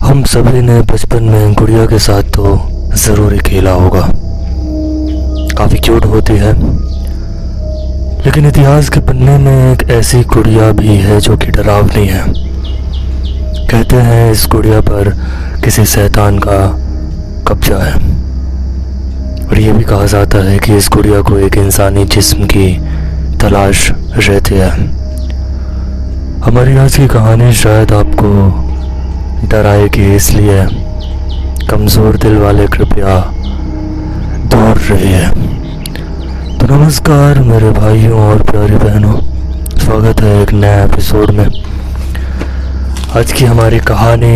हम सभी ने बचपन में गुड़िया के साथ तो ज़रूर ही खेला होगा। काफ़ी क्यूट होती है, लेकिन इतिहास के पन्ने में एक ऐसी गुड़िया भी है जो कि डरावनी है। कहते हैं इस गुड़िया पर किसी शैतान का कब्जा है, और ये भी कहा जाता है कि इस गुड़िया को एक इंसानी जिस्म की तलाश रहती है। हमारी आज की कहानी शायद आपको डराएगी, इसलिए कमज़ोर दिल वाले कृपया दूर रहिए। तो नमस्कार मेरे भाइयों और प्यारी बहनों, स्वागत है एक नए एपिसोड में। आज की हमारी कहानी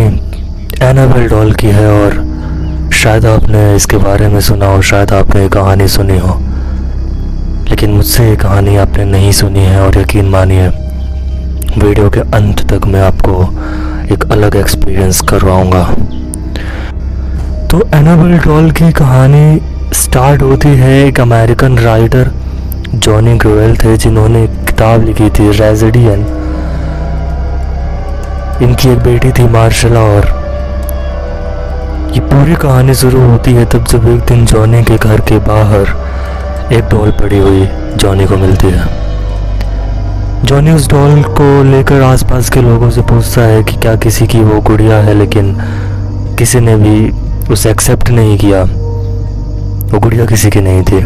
एनाबेल डॉल की है, और शायद आपने इसके बारे में सुना हो, शायद आपने ये कहानी सुनी हो, लेकिन मुझसे ये कहानी आपने नहीं सुनी है। और यकीन मानिए, वीडियो के अंत तक मैं आपको एक अलग एक्सपीरियंस करवाऊंगा। तो एनाबेल डॉल की कहानी स्टार्ट होती है एक अमेरिकन राइटर जॉनी ग्रोवेल थे, जिन्होंने एक किताब लिखी थी रेज़िडियन। इनकी एक बेटी थी मार्शला, और ये पूरी कहानी शुरू होती है तब जब एक दिन जॉनी के घर के बाहर एक डॉल पड़ी हुई जॉनी को मिलती है। जॉनी उस डॉल को लेकर आसपास के लोगों से पूछता है कि क्या किसी की वो गुड़िया है, लेकिन किसी ने भी उसे एक्सेप्ट नहीं किया। वो गुड़िया किसी की नहीं थी।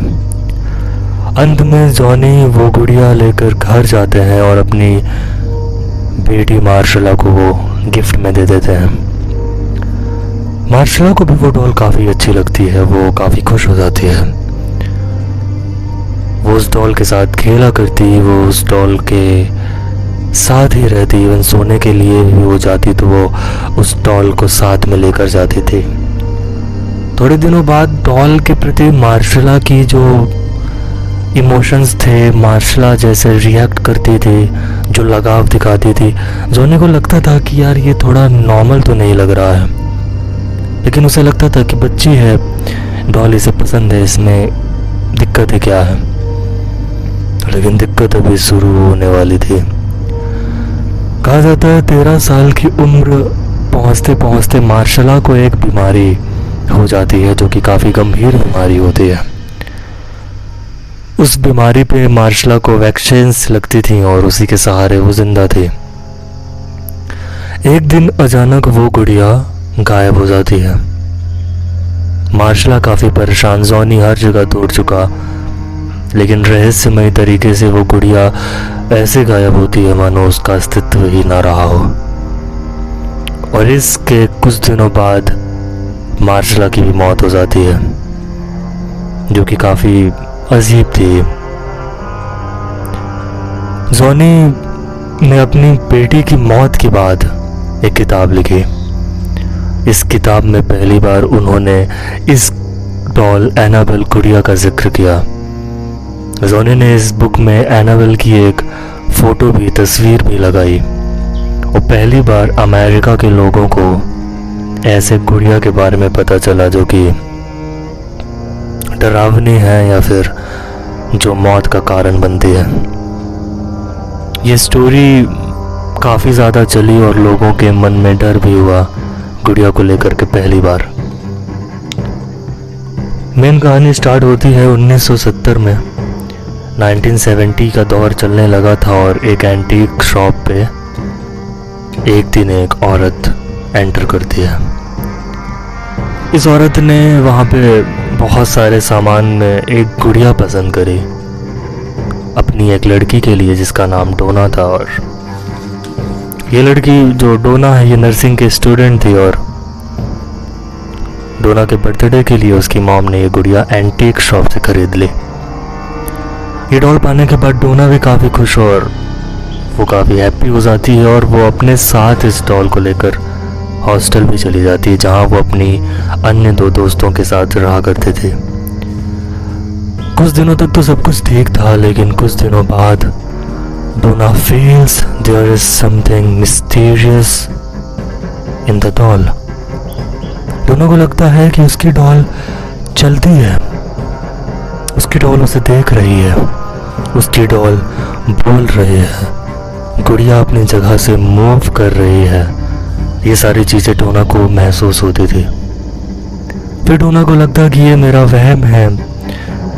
अंत में जॉनी वो गुड़िया लेकर घर जाते हैं और अपनी बेटी मार्शला को वो गिफ्ट में दे देते हैं। मार्शला को भी वो डॉल काफ़ी अच्छी लगती है, वो काफ़ी खुश हो जाती है। वो उस डॉल के साथ खेला करती, वो उस डॉल के साथ ही रहती। इवन सोने के लिए भी वो जाती तो वो उस डॉल को साथ में लेकर जाती थी। थोड़े दिनों बाद डॉल के प्रति मार्शला की जो इमोशंस थे, मार्शला जैसे रिएक्ट करती थी, जो लगाव दिखाती थी, जॉनी को लगता था कि यार ये थोड़ा नॉर्मल तो नहीं लग रहा है। लेकिन उसे लगता था कि बच्ची है, डॉल इसे पसंद है, इसमें दिक्कत है क्या है। लेकिन दिक्कत अभी शुरू होने वाली थी। कहा जाता है 13 साल की उम्र पहुंचते पहुंचते मार्शला को एक बीमारी हो जाती है, जो कि काफ़ी गंभीर बीमारी होती है। उस बीमारी पे मार्शला को वैक्सीन्स लगती थी और उसी के सहारे वो जिंदा थी। एक दिन अचानक वो गुड़िया गायब हो जाती है। मार्शला काफ़ी परेशान, जॉनी हर जगह ढूंढ चुका, लेकिन रहस्यमय तरीके से वो गुड़िया ऐसे गायब होती है मानो उसका अस्तित्व ही ना रहा हो। और इसके कुछ दिनों बाद मार्शला की भी मौत हो जाती है, जो कि काफ़ी अजीब थी। जॉनी ने अपनी बेटी की मौत के बाद एक किताब लिखी। इस किताब में पहली बार उन्होंने इस डॉल एनाबेल गुड़िया का जिक्र किया। जॉनी ने इस बुक में एनाबेल की एक फ़ोटो भी, तस्वीर भी लगाई, और पहली बार अमेरिका के लोगों को ऐसे गुड़िया के बारे में पता चला जो कि डरावनी है या फिर जो मौत का कारण बनती है। ये स्टोरी काफ़ी ज़्यादा चली और लोगों के मन में डर भी हुआ गुड़िया को लेकर के पहली बार। मेन कहानी स्टार्ट होती है 1970 में। 1970 का दौर चलने लगा था, और एक एंटीक शॉप पे एक दिन एक औरत एंटर करती है। इस औरत ने वहाँ पे बहुत सारे सामान में एक गुड़िया पसंद करी अपनी एक लड़की के लिए, जिसका नाम डोना था। और ये लड़की जो डोना है, ये नर्सिंग के स्टूडेंट थी, और डोना के बर्थडे के लिए उसकी मॉम ने ये गुड़िया एंटीक शॉप से खरीद ली। ये डॉल पाने के बाद डोना भी काफ़ी खुश और वो काफ़ी हैप्पी हो जाती है, और वो अपने साथ इस डॉल को लेकर हॉस्टल भी चली जाती है, जहाँ वो अपनी अन्य 2 दोस्तों के साथ रहा करते थे। कुछ दिनों तक तो सब कुछ ठीक था, लेकिन कुछ दिनों बाद Donna feels there is something mysterious in the doll. Donna को लगता है कि उसकी डॉल चलती है, उसकी डॉल उसे देख रही है, उसकी डॉल बोल रही है, गुड़िया अपनी जगह से मूव कर रही है। ये सारी चीज़ें डोना को महसूस होती थी। फिर डोना को लगता कि ये मेरा वहम है,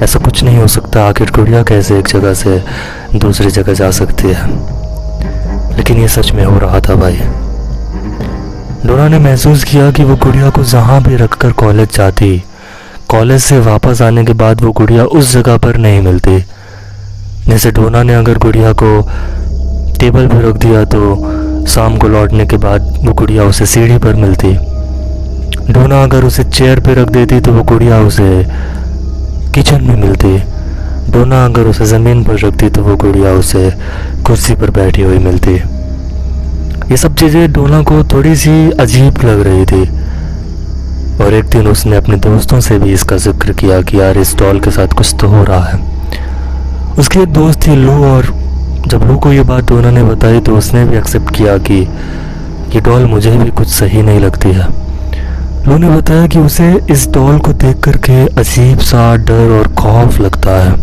ऐसा कुछ नहीं हो सकता, आखिर गुड़िया कैसे एक जगह से दूसरी जगह जा सकती है। लेकिन ये सच में हो रहा था भाई। डोना ने महसूस किया कि वो गुड़िया को जहाँ भी रखकर कॉलेज जाती, कॉलेज से वापस आने के बाद वो गुड़िया उस जगह पर नहीं मिलती। जैसे डोना ने अगर गुड़िया को टेबल पर रख दिया तो शाम को लौटने के बाद वो गुड़िया उसे सीढ़ी पर मिलती। डोना अगर उसे चेयर पर रख देती तो वो गुड़िया उसे किचन में मिलती। डोना अगर उसे ज़मीन पर रखती तो वो गुड़िया उसे कुर्सी पर बैठी हुई मिलती। ये सब चीज़ें डोना को थोड़ी सी अजीब लग रही थी और एक दिन उसने अपने दोस्तों से भी इसका जिक्र किया कि यार इस डॉल के साथ कुछ तो हो रहा है। उसकी एक दोस्त थी लू, और जब लू को ये बात डोना ने बताई तो उसने भी एक्सेप्ट किया कि ये डॉल मुझे भी कुछ सही नहीं लगती है। लू ने बताया कि उसे इस डॉल को देख करके अजीब सा डर और खौफ लगता है।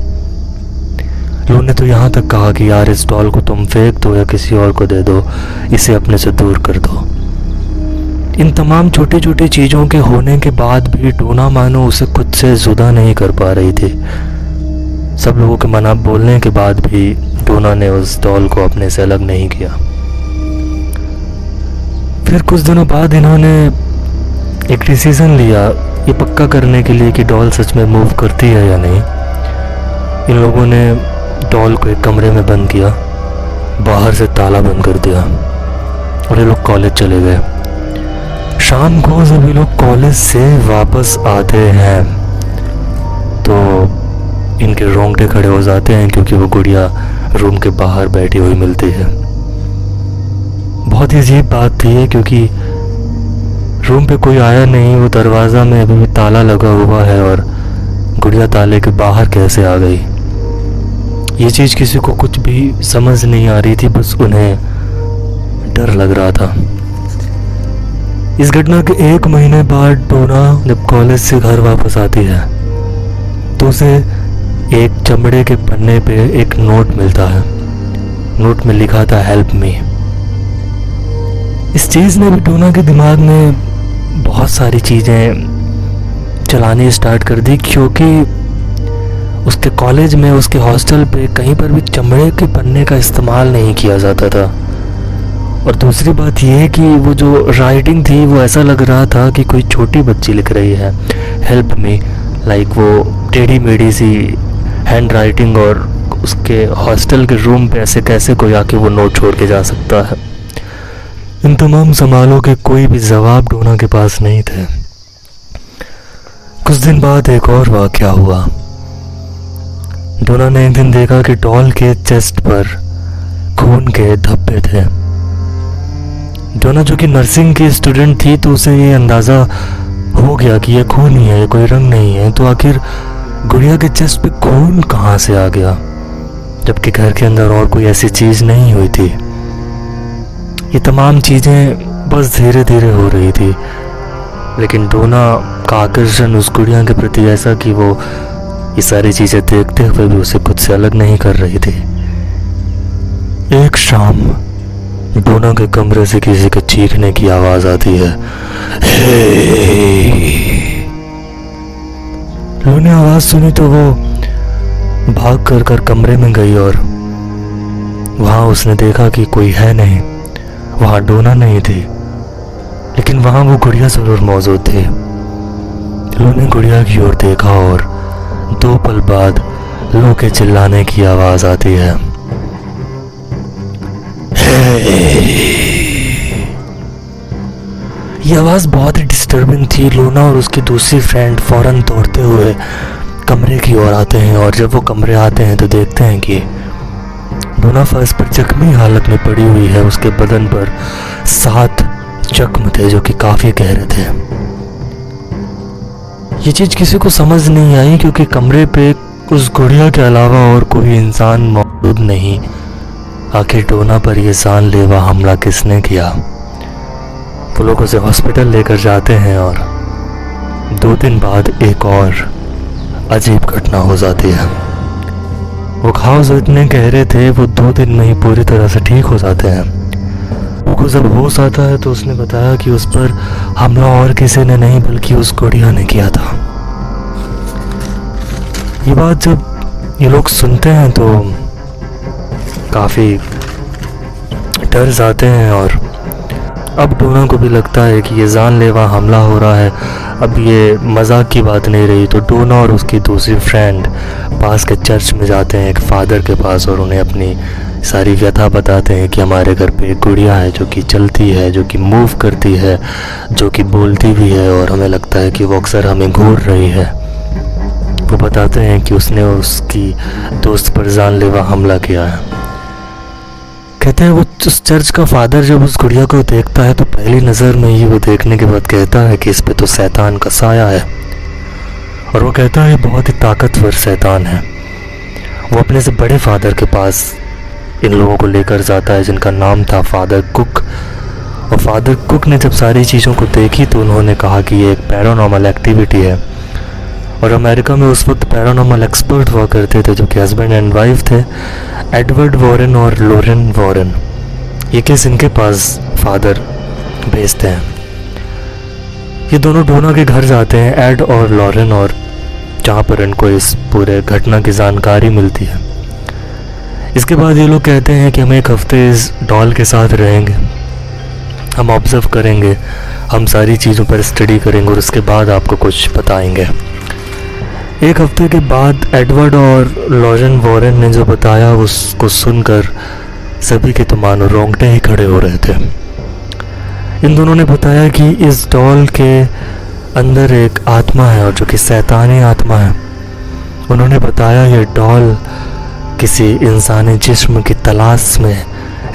लू ने तो यहाँ तक कहा कि यार इस डॉल को तुम फेंक दो या किसी और को दे दो, इसे अपने से दूर कर दो। इन तमाम छोटी छोटी चीज़ों के होने के बाद भी डोना मानो उसे खुद से जुदा नहीं कर पा रही थी। सब लोगों के मना बोलने के बाद भी डोना ने उस डॉल को अपने से अलग नहीं किया। फिर कुछ दिनों बाद इन्होंने एक डिसीज़न लिया ये पक्का करने के लिए कि डॉल सच में मूव करती है या नहीं। इन लोगों ने डॉल को एक कमरे में बंद किया, बाहर से ताला बंद कर दिया और ये लोग कॉलेज चले गए। शाम को जब ये लोग कॉलेज से वापस आते हैं तो इनके रोंगटे खड़े हो जाते हैं क्योंकि वो गुड़िया रूम के बाहर बैठी हुई मिलती है। बहुत ही अजीब बात थी ये, क्योंकि रूम पे कोई आया नहीं, वो दरवाज़ा में अभी भी ताला लगा हुआ है और गुड़िया ताले के बाहर कैसे आ गई। ये चीज़ किसी को कुछ भी समझ नहीं आ रही थी, बस उन्हें डर लग रहा था। इस घटना के 1 महीने बाद डोना जब कॉलेज से घर वापस आती है तो उसे एक चमड़े के पन्ने पे एक नोट मिलता है। नोट में लिखा था हेल्प मी। इस चीज़ ने भी डोना के दिमाग में बहुत सारी चीज़ें चलानी स्टार्ट कर दी, क्योंकि उसके कॉलेज में, उसके हॉस्टल पे कहीं पर भी चमड़े के पन्ने का इस्तेमाल नहीं किया जाता था। और दूसरी बात यह कि वो जो राइटिंग थी वो ऐसा लग रहा था कि कोई छोटी बच्ची लिख रही है हेल्प मी, लाइक वो टेढ़ी मेढ़ी सी हैंड राइटिंग, और उसके हॉस्टल के रूम पे ऐसे कैसे कोई आके वो नोट छोड़ के जा सकता है। इन तमाम सवालों के कोई भी जवाब डोना के पास नहीं थे। कुछ दिन बाद एक और वाक़या हुआ। डोना ने एक दिन देखा कि डॉल के चेस्ट पर खून के धब्बे थे। डोना जो कि नर्सिंग की स्टूडेंट थी तो उसे ये अंदाज़ा हो गया कि ये खून ही है, ये कोई रंग नहीं है। तो आखिर गुड़िया के चेस्ट पे खून कहाँ से आ गया, जबकि घर के अंदर और कोई ऐसी चीज़ नहीं हुई थी। ये तमाम चीज़ें बस धीरे धीरे हो रही थी, लेकिन डोना का आकर्षण उस गुड़िया के प्रति ऐसा कि वो ये सारी चीज़ें देखते हुए भी उसे खुद से अलग नहीं कर रही थी। एक शाम डोना के कमरे से किसी के चीखने की आवाज़ आती है। लू ने आवाज़ सुनी तो वो भाग कर कमरे में गई और वहाँ उसने देखा कि कोई है नहीं। वहाँ डोना नहीं थी, लेकिन वहाँ वो गुड़िया ज़रूर मौजूद थी। लू ने गुड़िया की ओर देखा और 2 पल बाद लू के चिल्लाने की आवाज़ आती है। ये आवाज़ बहुत ही डिस्टर्बिंग थी। लूना और उसकी दूसरी फ्रेंड फौरन दौड़ते हुए कमरे की ओर आते हैं और जब वो कमरे आते हैं तो देखते हैं कि डोना फर्श पर जख्मी हालत में पड़ी हुई है। उसके बदन पर 7 जख्म थे जो कि काफ़ी गहरे थे। ये चीज़ किसी को समझ नहीं आई क्योंकि कमरे पे उस गुड़िया के अलावा और कोई इंसान मौजूद नहीं। आखिर डोना पर यह जानलेवा हमला किसने किया? वो लोग उसे हॉस्पिटल लेकर जाते हैं और 2 दिन बाद एक और अजीब घटना हो जाती है। वो घाव जो इतने गहरे थे वो 2 दिन में ही पूरी तरह से ठीक हो जाते हैं। को जब होश आता है तो उसने बताया कि उस पर हमला और किसी ने नहीं बल्कि उस गुड़िया ने किया था। ये बात जब ये लोग सुनते हैं तो काफ़ी डर जाते हैं और अब डोना को भी लगता है कि ये जानलेवा हमला हो रहा है, अब ये मजाक की बात नहीं रही। तो डोना और उसकी दूसरी फ्रेंड पास के चर्च में जाते हैं एक फादर के पास और उन्हें अपनी सारी व्यथा बताते हैं कि हमारे घर पे एक गुड़िया है जो कि चलती है, जो कि मूव करती है, जो कि बोलती भी है और हमें लगता है कि वो अक्सर हमें घूर रही है। वो बताते हैं कि उसने उसकी दोस्त पर जानलेवा हमला किया है। कहते हैं वो उस चर्च का फादर जब उस गुड़िया को देखता है तो पहली नज़र में ही वो देखने के बाद कहता है कि इस पे तो शैतान का साया है। और वो कहता है बहुत ही ताकतवर शैतान है। वो अपने से बड़े फादर के पास इन लोगों को लेकर जाता है जिनका नाम था फादर कुक। और फादर कुक ने जब सारी चीज़ों को देखी तो उन्होंने कहा कि ये एक पैरानॉर्मल एक्टिविटी है। और अमेरिका में उस वक्त पैरानॉर्मल एक्सपर्ट हुआ करते थे जो कि हस्बैंड एंड वाइफ थे, एडवर्ड वॉरेन और लोरेन वॉरेन। ये केस इनके पास फादर भेजते हैं। ये दोनों डोना के घर जाते हैं, एड और लॉरेन, और जहाँ पर इनको इस पूरे घटना की जानकारी मिलती है। इसके बाद ये लोग कहते हैं कि हम एक हफ्ते इस डॉल के साथ रहेंगे, हम ऑब्जर्व करेंगे, हम सारी चीज़ों पर स्टडी करेंगे और उसके बाद आपको कुछ बताएंगे। एक हफ्ते के बाद एडवर्ड और लॉरेन वॉरेन ने जो बताया उसको सुनकर सभी के तो मानो रोंगटे ही खड़े हो रहे थे। इन दोनों ने बताया कि इस डॉल के अंदर एक आत्मा है और जो कि शैतानी आत्मा है। उन्होंने बताया ये डॉल किसी इंसानी जिस्म की तलाश में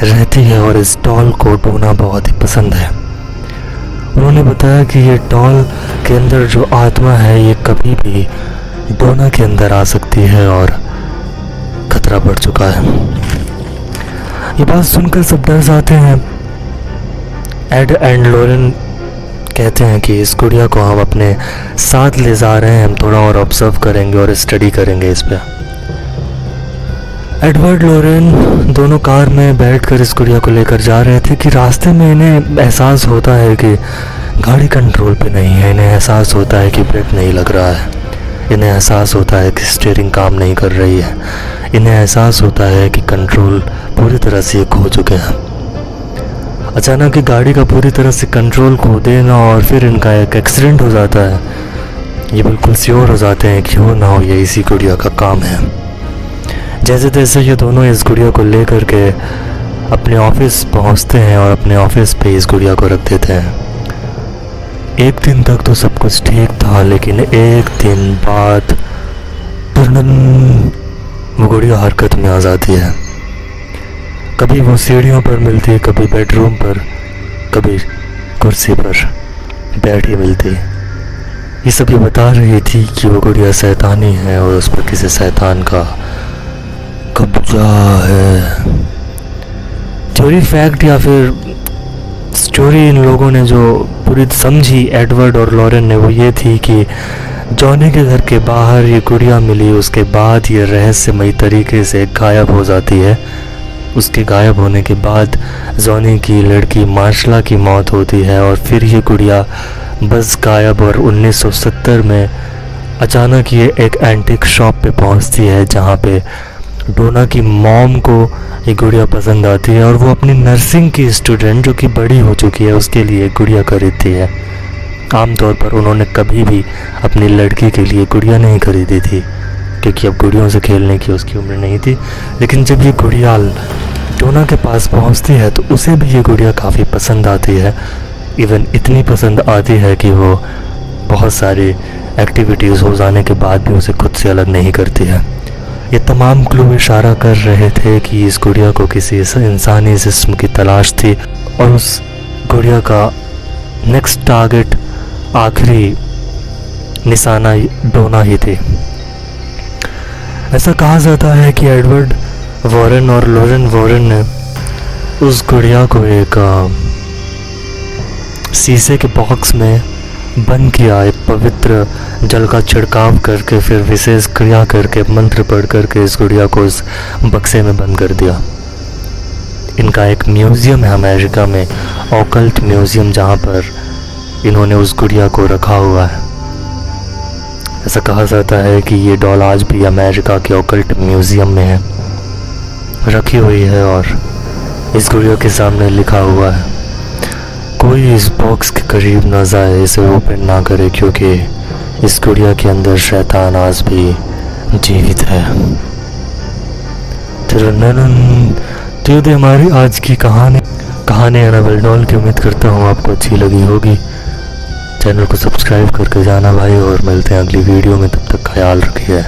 रहती है और इस डॉल को डोना बहुत ही पसंद है। उन्होंने बताया कि ये डॉल के अंदर जो आत्मा है ये कभी भी डोना के अंदर आ सकती है और खतरा बढ़ चुका है। ये बात सुनकर सब डर जाते हैं। एड एंड लोरेन कहते हैं कि इस गुड़िया को हम अपने साथ ले जा रहे हैं, हम थोड़ा और ऑब्जर्व करेंगे और स्टडी करेंगे इस पे। एडवर्ड लोरेन दोनों कार में बैठकर इस गुड़िया को लेकर जा रहे थे कि रास्ते में इन्हें एहसास होता है कि गाड़ी कंट्रोल पे नहीं है, इन्हें एहसास होता है कि ब्रेक नहीं लग रहा है, इन्हें एहसास होता है कि स्टीयरिंग काम नहीं कर रही है, इन्हें एहसास होता है कि कंट्रोल पूरी तरह से खो चुके हैं। अचानक ही गाड़ी का पूरी तरह से कंट्रोल खो देना और फिर इनका एक एक्सीडेंट हो जाता है। ये बिल्कुल श्योर हो जाते हैं कि हो ना हो ये इसी गुड़िया का काम है। जैसे तैसे ये दोनों इस गुड़िया को लेकर के अपने ऑफिस पहुंचते हैं और अपने ऑफिस पे इस गुड़िया को रख देते हैं। एक दिन तक तो सब कुछ ठीक था, लेकिन एक दिन बाद वो गुड़िया हरकत में आ जाती है। कभी वो सीढ़ियों पर मिलती, कभी बेडरूम पर, कभी कुर्सी पर बैठी मिलती। ये सब ये बता रही थी कि वो गुड़िया शैतानी है और उस पर किसी शैतान का कब्जा है। चोरी फैक्ट या फिर स्टोरी इन लोगों ने जो पूरी समझी एडवर्ड और लॉरेन ने वो ये थी कि जॉनी के घर के बाहर ये गुड़िया मिली, उसके बाद ये रहस्यमयी तरीके से गायब हो जाती है। उसके गायब होने के बाद जॉनी की लड़की मार्शला की मौत होती है और फिर ये गुड़िया बस गायब। और 1970 में अचानक ये एक एंटीक शॉप पे पहुंचती है जहाँ पे डोना की मॉम को ये गुड़िया पसंद आती है और वो अपनी नर्सिंग की स्टूडेंट जो कि बड़ी हो चुकी है उसके लिए गुड़िया खरीदती है। आमतौर पर उन्होंने कभी भी अपनी लड़की के लिए गुड़िया नहीं खरीदी थी क्योंकि अब गुड़ियों से खेलने की उसकी उम्र नहीं थी। लेकिन जब ये गुड़िया डोना के पास पहुंचती है तो उसे भी ये गुड़िया काफ़ी पसंद आती है। इवन इतनी पसंद आती है कि वो बहुत सारी एक्टिविटीज़ हो जाने के बाद भी उसे खुद से अलग नहीं करती है। ये तमाम क्लू इशारा कर रहे थे कि इस गुड़िया को किसी इंसानी जिस्म की तलाश थी और उस गुड़िया का नेक्स्ट टारगेट, आखिरी निशाना डोना ही थी। ऐसा कहा जाता है कि एडवर्ड वॉरेन और लोरेन वॉरेन ने उस गुड़िया को एक शीशे के बॉक्स में बंद किया, एक पवित्र जल का छिड़काव करके फिर विशेष क्रिया करके मंत्र पढ़ करके इस गुड़िया को उस बक्से में बंद कर दिया। इनका एक म्यूज़ियम है अमेरिका में, ऑकल्ट म्यूज़ियम, जहाँ पर इन्होंने उस गुड़िया को रखा हुआ है। ऐसा कहा जाता है कि ये डॉल आज भी अमेरिका के ऑकल्ट म्यूज़ियम में है, रखी हुई है, और इस गुड़िया के सामने लिखा हुआ है, कोई इस बॉक्स के करीब ना जाए, इसे ओपन ना करे, क्योंकि इस गुड़िया के अंदर शैतान आज भी जीवित है। तो ये हमारी आज की कहानी एनाबेल डॉल की। उम्मीद करता हूँ आपको अच्छी लगी होगी। चैनल को सब्सक्राइब करके जाना भाई, और मिलते हैं अगली वीडियो में। तब तक ख्याल रखिए।